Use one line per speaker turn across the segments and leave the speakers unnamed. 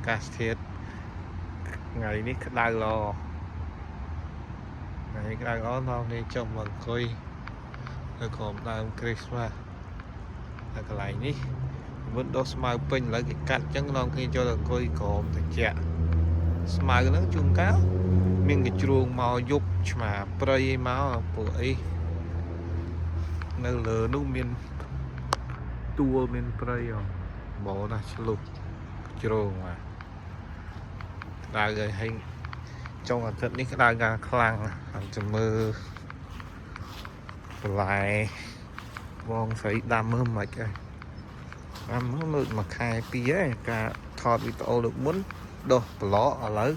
កាសធាតុថ្ងៃនេះក្តៅល្អថ្ងៃក្តៅល្អនាំគ្នាចុះមកអង្គុយនៅក្រោមដើមគ្រីស្មាស់នៅកន្លែងនេះមុនដុះស្មៅពេញឥឡូវគេកាត់អញ្ចឹងនាំគ្នាចូលអង្គុយក្រោមត្រជាក់ស្មៅហ្នឹងជួនកាលមានកជ្រួងមកយប់ឆ្មាព្រៃអីមកពួកអីនៅលើនោះមានទួលមានព្រៃបងណាឆ្លុះជ្រងមកក្តៅហើយចុងអាទិត្យនេះក្តៅcàngខ្លាំងហើយចាំមើលបន្លែបងស្រីដាំមើលមិនខ្មិចហើយដាំមើលមួយខែពីរហើយការថតវីដេអូលើកមុនដុះប្លក់ឥឡូវ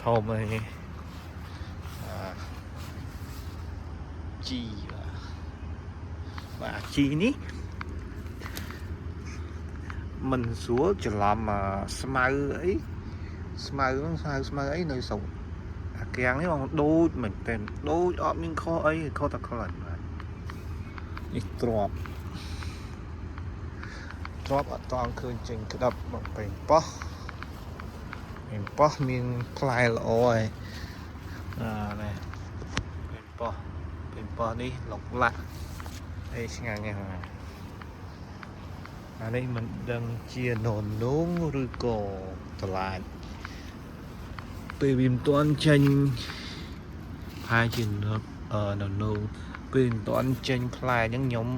ធំហើយជីបាទជីនេះមិនស្រួលច្រឡំស្មៅអីស្មៅហ្នឹងស្មៅអីនៅស្រុកអាកៀងនេះបងដូចមែនតើដូចអត់មានខុសអីខុសតែខ្លាញ់បាទនេះទ្របអត់តង់ឃើញចេញក្តាប់មកពេញប៉ោះមានផ្លែល្អហើយនេះពេញប៉ោះនេះលុកឡាក់អីឆ្ងាញ់ហ្នឹងអានេះមិនដឹងជាននងឬក៏តឡាចពេលវាមិនទាន់ចេញហើយជាននងពេលមិនទាន់ចេញផ្លែអញ្ចឹងខ្ញុំ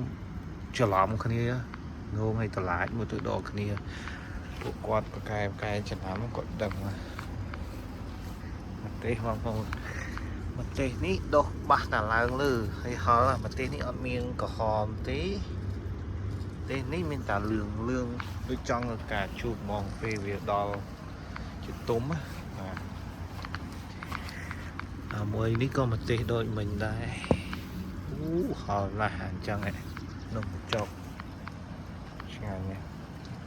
ច្រឡំគ្នានងឲ្យតឡាចមួយទៅដកគ្នាពួកគាត់ប្រកែចំណាំគាត់ដឹងមកទេសបងប្អូនមកទេសនេះដុះបាសតាឡើងលើហើយហល់មកទេសនេះអត់មានក្រហមទេនេះមានតែលឿងដូចចង់ការជូបហ្មងពេលវាដល់ជាទុំបាទមួយនេះក៏មកទេសដូចមិញដែរហល់ណាស់អញ្ចឹងឯងនំចុកឆ្ងាញ់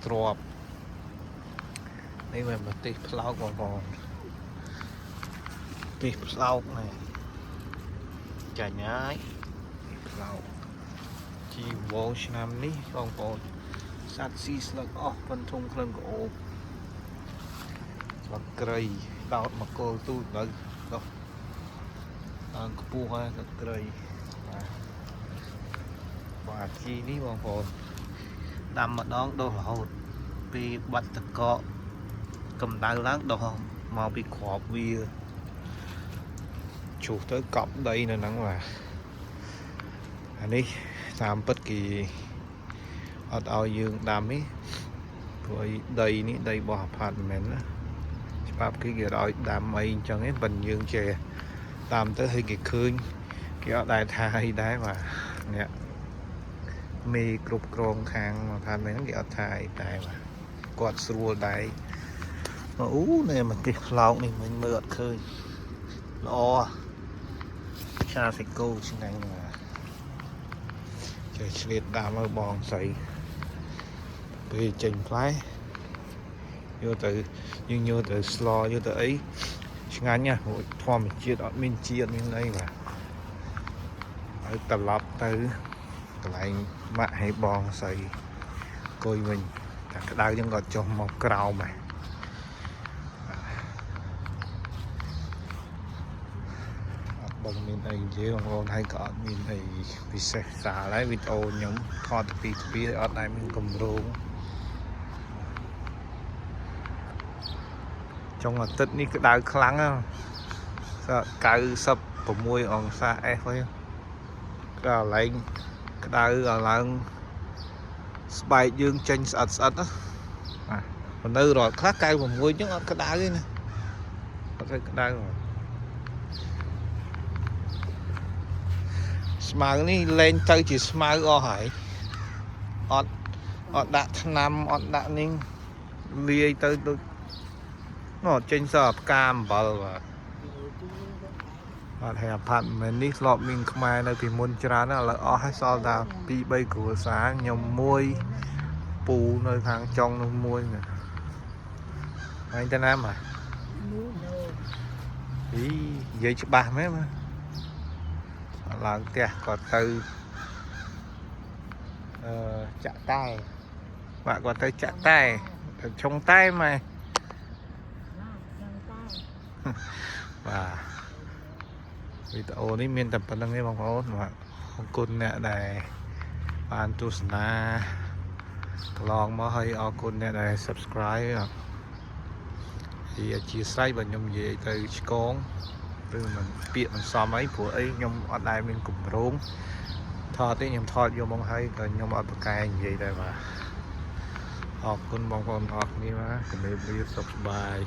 ទ្របនេះមិនមកទេសផ្លោកបងប្អូនទេសផ្លោកនេះចាញ់ហើយផ្លោកជីវងឆ្នាំនេះបងប្អូនសัตว์ស៊ីស្លឹកអស់ប៉ុនធំក្លិនក្អូបស្លឹកគ្រៃដោតមកគល់ទូចទៅដោះឡើងខ្ពស់ហើយស្លឹកគ្រៃបាទជីនេះបងប្អូនដាំម្ដងដុះរហូតពីបាត់តកកកម្ដៅឡើងដុះមកពីក្របវាជុះទៅកប់ដីនៅហ្នឹងបាទអានេះតាមពិតគេអត់ឲ្យយើងដាំទេព្រោះដីនេះដីរបស់ apartment ណាច្បាប់គេឲ្យដាំអីអញ្ចឹងទេប៉ុន្តែយើងចេះតាមទៅឲ្យគេឃើញគេអត់ដែរថាអីដែរបាទអ្នកមេគ្រប់គ្រងខាង apartment ហ្នឹងគេអត់ថាអីដែរបាទគាត់ស្រួលដែរអូនេះមកទេសផ្លោកនេះមិនមើលអត់ឃើញល្អឆាសាច់គោឆ្ងាញ់ណាស់ចេះឆ្លៀតដាំមើលបងស្រីពេលចេញផ្លែយកទៅយើងយកទៅស្លយកទៅអីឆ្ងាញ់ណាស់ធម្មជាតិអត់មានជាតិមានអីបាទហើយត្រឡប់ទៅកន្លែងម៉ាក់ឲ្យបងស្រីអង្គុយវិញតែក្តៅយើងក៏ចុះមកក្រោមដែរបងមានអីនិយាយបងប្អូនហើយក៏អត់មានអីពិសេសសាលហើយវីដេអូខ្ញុំថតពីអត់ដែរមានគម្រោងចុងអាទិត្យនេះក្តៅខ្លាំងណាស់96អង្សាអេសហើយក៏ឡើងក្តៅឡើងស្បែកយើងចេញស្អិតណាបាទនៅរាល់ខ្លះ96អញ្ចឹងអត់ក្តៅទេណាអត់ទៅក្តៅស្មៅនេះលែងទៅជាស្មៅអស់ហើយអត់ដាក់ថ្នាំអត់ដាក់នេះលាយទៅដូចនោះចេញសើផ្កាអំបិលបាទអត់ហើយ apartment នេះធ្លាប់មានខ្មែរនៅពីមុនច្រើនណាស់ឥឡូវអស់ហើយសល់តែ2 3គ្រួសារខ្ញុំមួយពូនៅខាងចុងនោះមួយណាហើយទៅណាមកនិយាយច្បាស់មែនបាទឡើងផ្ទះគាត់ទៅចាក់តែបាទគាត់ទៅចាក់តែទៅឆុងតែម៉ែ và videoនេះមានតែប៉ុណ្្នឹងទេបងប្អូនបាទអរគុណអ្នកដែលបានទស្សនាកន្លងមកហើយអរគុណអ្នកដែល subscribe ពីអធិស្ឋានបើខ្ញុំនិយាយទៅឆ្កងឬមិនពាក្យមិនសមអីព្រោះអីខ្ញុំអត់ដែលមានគម្រោងថតទេខ្ញុំថតយកមកហើយក៏ខ្ញុំអត់ប្រកែនិយាយដែរបាទអរគុណបងប្អូនអរគ្នាបាទជំរាបលាសុខសប្បាយ